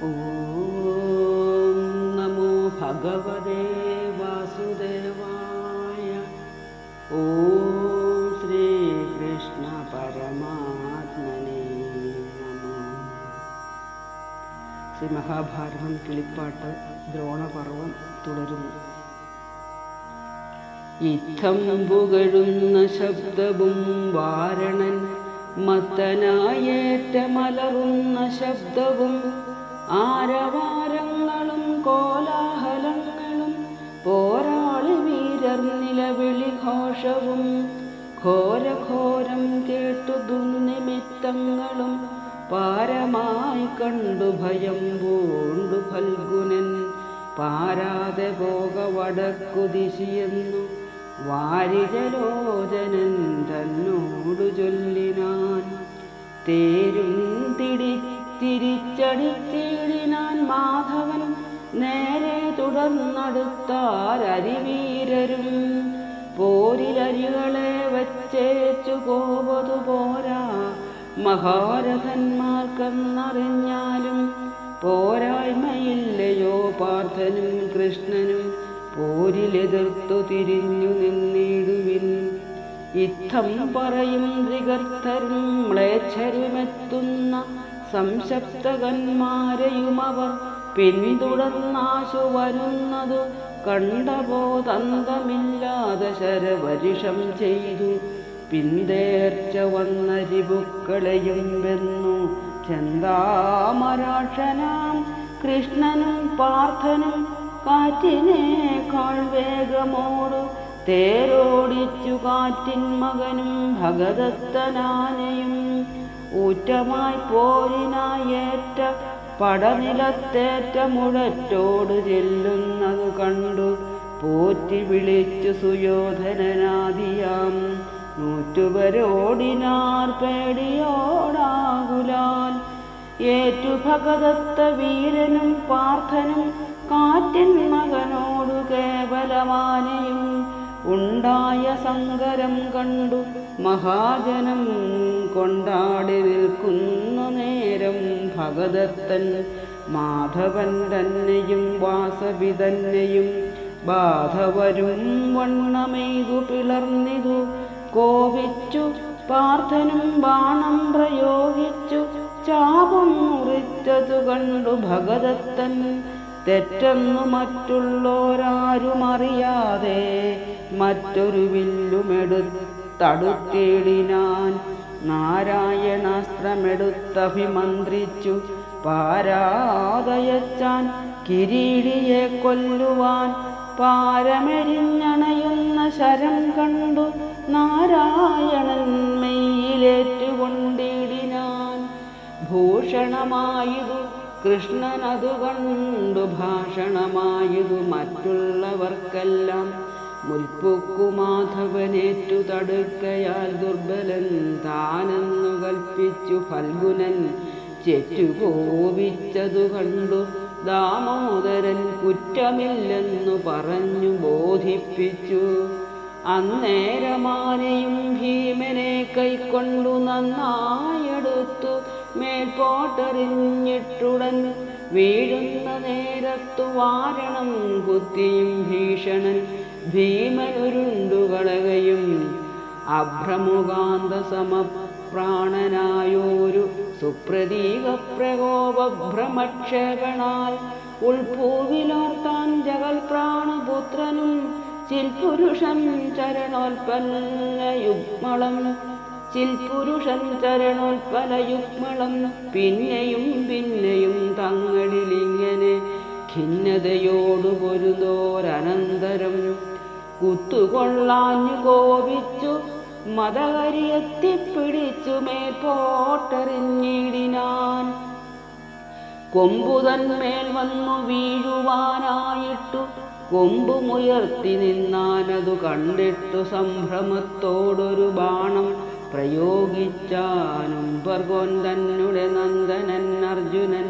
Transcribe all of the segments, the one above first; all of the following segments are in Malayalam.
ഓം നമോ ഭഗവതേ വാസുദേവായ. ഓം ശ്രീകൃഷ്ണ പരമാത്മനേ നമഃ. ശ്രീ മഹാഭാരതം കിളിപ്പാട്ട് ദ്രോണപർവം തുടരുന്നു. യുദ്ധം പുകഴുന്ന ശബ്ദവും വാരണൻ മത്തനായേറ്റമലറുന്ന ശബ്ദവും ആരവാരങ്ങളും കോലാഹലങ്ങളും പോരാളി വീരർ നിലവിളി ഘോഷവും ഘോരഘോരം കേട്ടു ദുർനിമിത്തങ്ങളും പാരമായി കണ്ടു ഭയം പൂണ്ടു ഫൽഗുനൻ പാരാതെ പോക വടക്കു ദിശയെന്നു വാരിജലോചനൻ തന്നോടു ചൊല്ലിനാൻ. തേരും തിരിച്ചടിച്ചിടിനാൻ മാധവൻ നേരെ തുടർന്നടുത്താരരിവീരരും പോരിലരികളെ വച്ചേച്ചു പോവതു പോരാ മഹാരഥന്മാർക്കെന്നറിഞ്ഞാലും പോരായ്മയില്ലയോ പാർത്ഥനും കൃഷ്ണനും പോരിലെതിർത്തു തിരിഞ്ഞു നിന്നിടുവിൻ. യുദ്ധം പറയും ത്രികർത്തരും മ്ലേച്ഛരുമെത്തുന്ന സംശപ്തകന്മാരെയുമവർ പിന്തുടർന്നാശു വരുന്നതു കണ്ടപോതന്തമില്ലാതെ ശരവരിഷം ചെയ്തു പിന്തേർച്ച വന്ന രിപുക്കളെയും വെന്നു ചെന്താമരാക്ഷനാം കൃഷ്ണനും പാർത്ഥനും കാറ്റിനേക്കാൾ വേഗമോടു തേരോടിച്ചു കാറ്റിൻ മകനും ഭഗദത്തനാനയും ഊറ്റമായി പോരിനായേറ്റ പടനിലത്തേറ്റ മുഴറ്റോട് ചെല്ലുന്നതു കണ്ടു പോറ്റി വിളിച്ചു സുയോധനനാദിയാം നൂറ്റുപരോടിനാർ പേടിയോടാകുലാൽ. ഏറ്റു ഭഗദത്ത വീരനും പാർത്ഥനും കാറ്റിൻ മകനോടു കേവലമാനയും ഉണ്ടായ സങ്കരം കണ്ടു മഹാജനം കൊണ്ടാടി നിൽക്കുന്ന നേരം ഭഗദത്തൻ മാധവൻ തന്നെയും വാസവി തന്നെയും ബാധവരും വണ്ണമെയ്തു പിളർന്നിതു കോപിച്ചു പാർത്ഥനും ബാണം പ്രയോഗിച്ചു ചാപം മുറിച്ചതു കണ്ടു ഭഗദത്തൻ തെറ്റെന്നു മറ്റുള്ളോരാരുമറിയാതെ മറ്റൊരു വില്ലുമെടുത്തടുത്തിടിനാൻ. നാരായണാസ്ത്രമെടുത്തഭിമന്ത്രിച്ചു പാരാതയച്ചാൻ കിരീടിയെ കൊല്ലുവാൻ. പാരമെരിഞ്ഞണയുന്ന ശരം കണ്ടു നാരായണൻ മെയ്യിലേറ്റുകൊണ്ടിടിനാൻ. ഭൂഷണമായതു കൃഷ്ണനതു കണ്ടു ഭാഷണമായതു മറ്റുള്ളവർക്കെല്ലാം. മുൽപ്പുക്കു മാധവനേറ്റു തടുക്കയാൽ ദുർബലൻ താനെന്നു കൽപ്പിച്ചു ഫൽഗുനൻ ചെറ്റുകോപിച്ചതു കണ്ടു ദാമോദരൻ കുറ്റമില്ലെന്നു പറഞ്ഞു ബോധിപ്പിച്ചു. അന്നേരമാനയും ഭീമനെ കൈക്കൊണ്ടു നന്നായെടുത്തു മേൽപോട്ടെറിഞ്ഞിട്ടുടൻ വീഴുന്ന നേരത്തു വാരണം കുത്തിയും ഭീഷണൻ ഭീമനുരുണ്ടുകളകയും. അഭ്രമുകാന്ത സമപ്രാണനായോരു സുപ്രതീക പ്രകോപഭ്രമക്ഷേപണാൽ ഉൾപൂവിലോർത്താൻ ജഗൽ പ്രാണപുത്രനും ചിൽപുരുഷൻ ചരണോൽപ്പലയുഗ്മളം പിന്നെയും പിന്നെയും തങ്ങളിലിങ്ങനെ ഖിന്നതയോടു പൊരുതോരനന്തരം കുത്തുകൊള്ളാഞ്ഞു കോപിച്ചു മതകരിയെത്തിപ്പിടിച്ചു മേൽപോട്ടെറിഞ്ഞിടിനാൻ. കൊമ്പുതന്മേൽ വന്നു വീഴുവാനായിട്ടു കൊമ്പുമുയർത്തി നിന്നാനതു കണ്ടിട്ടു സംഭ്രമത്തോടൊരു ബാണം പ്രയോഗിച്ചാനും ഭർഗോൻ തന്നെ നന്ദനൻ അർജുനൻ.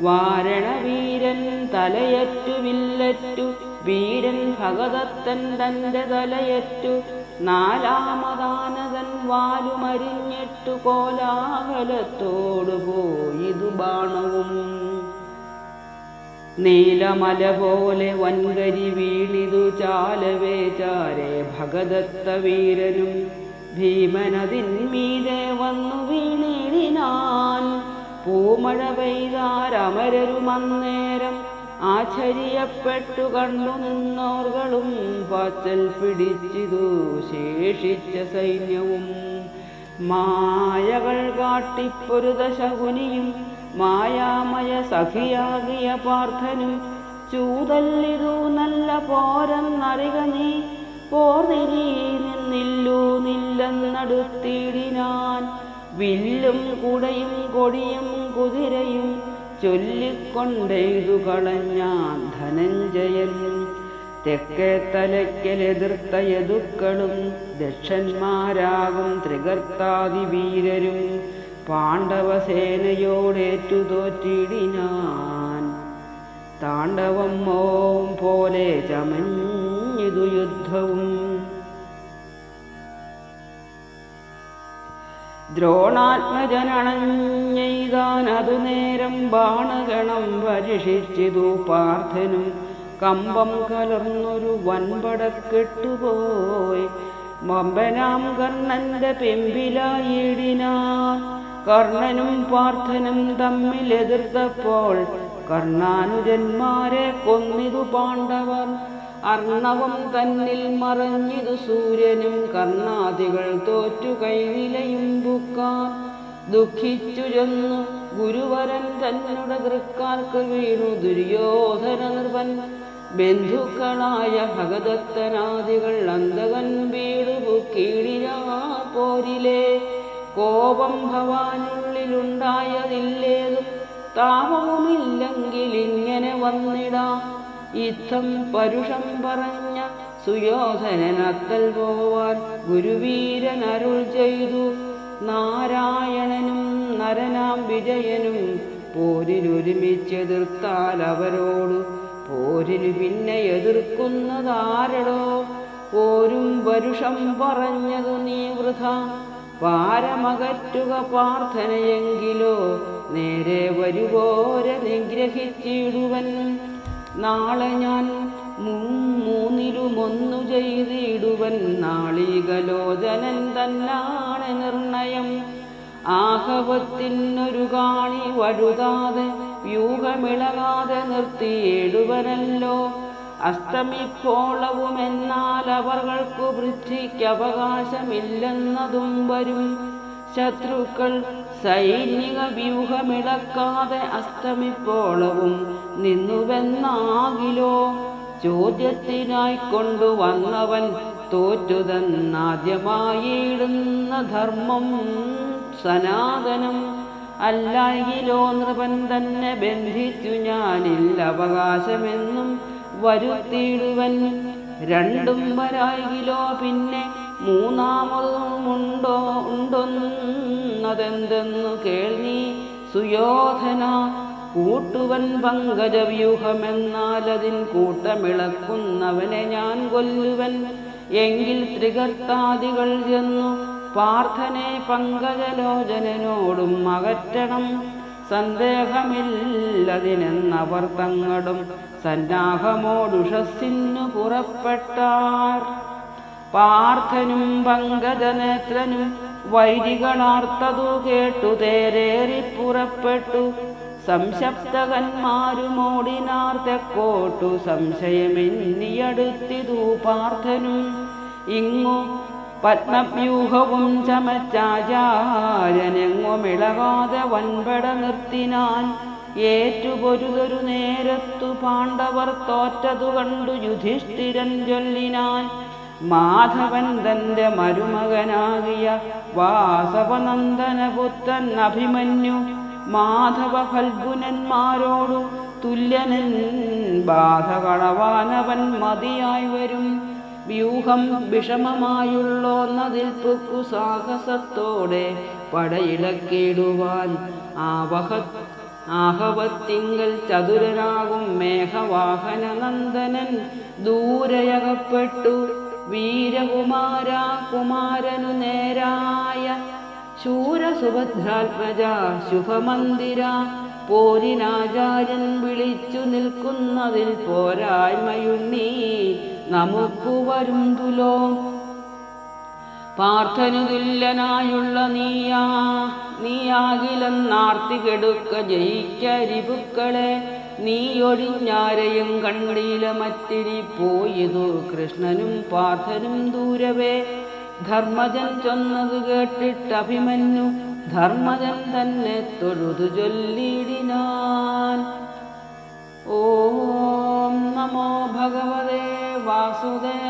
വാരണവീരൻ തലയറ്റു വില്ലറ്റു വീരൻ ഭഗദത്തൻ തൻ്റെ തലയറ്റു നാലാമതാനതൻ വാലുമരിഞ്ഞിട്ടു കോലാഹലത്തോടു പോയിതു ബാണവും. നീലമല പോലെ വൻകരി വീണിതു ചാലവേ ചാരേ ഭഗദത്ത വീരനും ഭീമനതിന്മീതെ വന്നു വീണിടിനാൻ. പൂമഴ പെയ്താരമരരുമന്നേരം ആശ്ചര്യപ്പെട്ടു കണ്ടു നിന്നോർകളും പാച്ചൽ പിടിച്ചിതു ശേഷിച്ച സൈന്യവും. മായകൾ കാട്ടിപ്പൊരുത ശകുനിയും മായാമയ സഖിയാകിയ പാർത്ഥനും ചൂതല്ലിതു നല്ല പോരെന്നറിക നീ പോർതിരി നിന്നില്ലൂന്നില്ലെന്നടുത്തിടിനാൻ. വില്ലും കുടയും കൊടിയും കുതിരയും ചൊല്ലിക്കൊണ്ടെയ്തു കളഞ്ഞാൻ ധനഞ്ജയൻ. തെക്കേ തലയ്ക്കലെതിർത്ത യദുക്കളും ദക്ഷന്മാരാകും ത്രികർത്താതിവീരരും പാണ്ഡവസേനയോടേറ്റു തോറ്റിടിനാൻ. താണ്ഡവം മോം പോലെ ചമഞ്ഞിതു യുദ്ധവും. ദ്രോണാത്മജനണഞ്ഞെയ്താനതു നേരം ബാണഗണം പരിഷിച്ചിതു പാർത്ഥനും. കമ്പം കലർന്നൊരു വൻപടക്കെട്ടുപോയി മമ്പനാം കർണന്റെ പെമ്പിലായിടിനാർ. കർണനും പാർത്ഥനും തമ്മിലെതിർത്തപ്പോൾ കർണാനുജന്മാരെ കൊന്നിതു പാണ്ഡവർ. അർണവം തന്നിൽ മറഞ്ഞിതു സൂര്യനും കർണാദികൾ തോറ്റു കൈനിലയും ബുക്കാൻ. ദുഃഖിച്ചു ചെന്നു ഗുരുവരൻ തന്നുടെ തൃക്കാൽക്ക് വീണു ദുര്യോധന നൃപൻ. ബന്ധുക്കളായ ഭഗദത്തനാദികൾ അന്തകൻ വീടുപുക്കീടിനാ പോരിലെ. കോപം ഭവാനുള്ളിലുണ്ടായതില്ലേതും താപവുമില്ലെങ്കിൽ ഇങ്ങനെ വന്നിടാ. യുദ്ധം പരുഷം പറഞ്ഞ സുയോധനനത്തൽ പോവാൻ ഗുരുവീരൻ അരുൾ ചെയ്തു. നാരായണനും നരനാം വിജയനും പോരിലൊരുമിച്ചെതിർത്താൽ അവരോട് പോരിന് പിന്നെ എതിർക്കുന്നതാരടോ. പോരും പരുഷം പറഞ്ഞതു നീ വൃഥ പാരമകറ്റുക പാർത്ഥനയെങ്കിലോ നേരെ വരുവോരെ നിഗ്രഹിച്ചിടുവൻ. നാളെ ഞാൻ മൂന്നിലുമൊന്നു ചെയ്തിടുവൻ. നാളികലോചനൻ തന്നാണ് നിർണയം. ആഹവത്തിനൊരു കാണി വഴുതാതെ വ്യൂഹമിളകാതെ നിർത്തിയിടുവനല്ലോ. അസ്തമിപ്പോളവുമെന്നാൽ അവർകൾക്കു വൃദ്ധിക്കവകാശമില്ലെന്നതും വരും. ശത്രുക്കൾ സൈനിക വ്യൂഹമിളക്കാതെ അസ്തമിപ്പോളവും നിന്നുവെന്നാകിലോ. ചോദ്യത്തിനായി കൊണ്ടുവന്നവൻ തോറ്റുതെന്നാദ്യമായിടുന്ന ധർമ്മം സനാതനം. അല്ലായിലോ നൃപൻ തന്നെ ബന്ധിച്ചു ഞാനില്ല അവകാശമെന്നും വരുത്തിയിടുവൻ. രണ്ടും വരായിലോ പിന്നെ ഉണ്ടോന്നതെന്തെന്നു കേൾനീ സുയോധന. കൂട്ടുവൻ പങ്കജവ്യൂഹമെന്നാലതിൻ കൂട്ടമിളക്കുന്നവനെ ഞാൻ കൊല്ലുവൻ. എങ്കിൽ ത്രികർത്താദികൾ ചെന്നു പാർത്ഥനെ പങ്കജലോചനോടും അകറ്റണം. സന്ദേഹമില്ലതിനെന്നവർ തങ്ങളും സന്നാഹമോടുഷസ്സിന്നു പുറപ്പെട്ടാർ. പാർത്ഥനും പങ്കജനേത്രനും വൈരികളാർത്തതു കേട്ടു തേരേറി പുറപ്പെട്ടു. സംശപ്തകന്മാരുമോടിനാർ തെക്കോട്ടു സംശയമെന്നിയടുത്തിതു പാർത്ഥനും. ഇങ്ങു പത്മവ്യൂഹവും ചമച്ചാചാര്യനെങ്ങുമിളകാതെ വൻപട നിർത്തിനാൻ. ഏറ്റുപൊരുതൊരു നേരത്തു പാണ്ഡവർ തോറ്റതു കണ്ടു യുധിഷ്ഠിരൻ ചൊല്ലിനാൻ. മാധവൻ തന്റെ മരുമകനാകിയ വാസവനന്ദനപുത്രൻ അഭിമന്യു മാധവ ഫൽഗുനന്മാരോടു തുല്യനൻ. ബാധ കളവാനവൻ മതിയായി വരും. വ്യൂഹം വിഷമമായുള്ളോന്നതിൽ പൊക്കു സാഹസത്തോടെ പടയിളക്കിടുവാൻ. ആഹവത്തിങ്കൽ ചതുരനാകും മേഘവാഹന നന്ദനൻ ദൂരയകപ്പെട്ടു. വീരകുമാര കുമാരനു നേരായ ശൂരസുഭദ്രാത്മജ ശുഭമന്ദിര പോരിനാചാര്യൻ വിളിച്ചു നിൽക്കുന്നതിൽ പോരായ്മയുണ്ണീ നമുക്കു വരും തുലോം. പാർത്ഥനു തുല്യനായുള്ള നീയാകിലെന്നാർത്തി കെടുക്ക ജയിക്കരിപുക്കളെ. നീയൊഴിഞ്ഞാരെയും കണ്ടീല മറ്റിരി പോയതു കൃഷ്ണനും പാർത്ഥനും ദൂരവേ. ധർമ്മജൻ ചൊന്നത് കേട്ടിട്ടഭിമന്യു ധർമ്മജൻ തന്നെ തൊഴുതു ചൊല്ലിടിനാൻ. ഓം നമോ ഭഗവതേ വാസുദേവായ.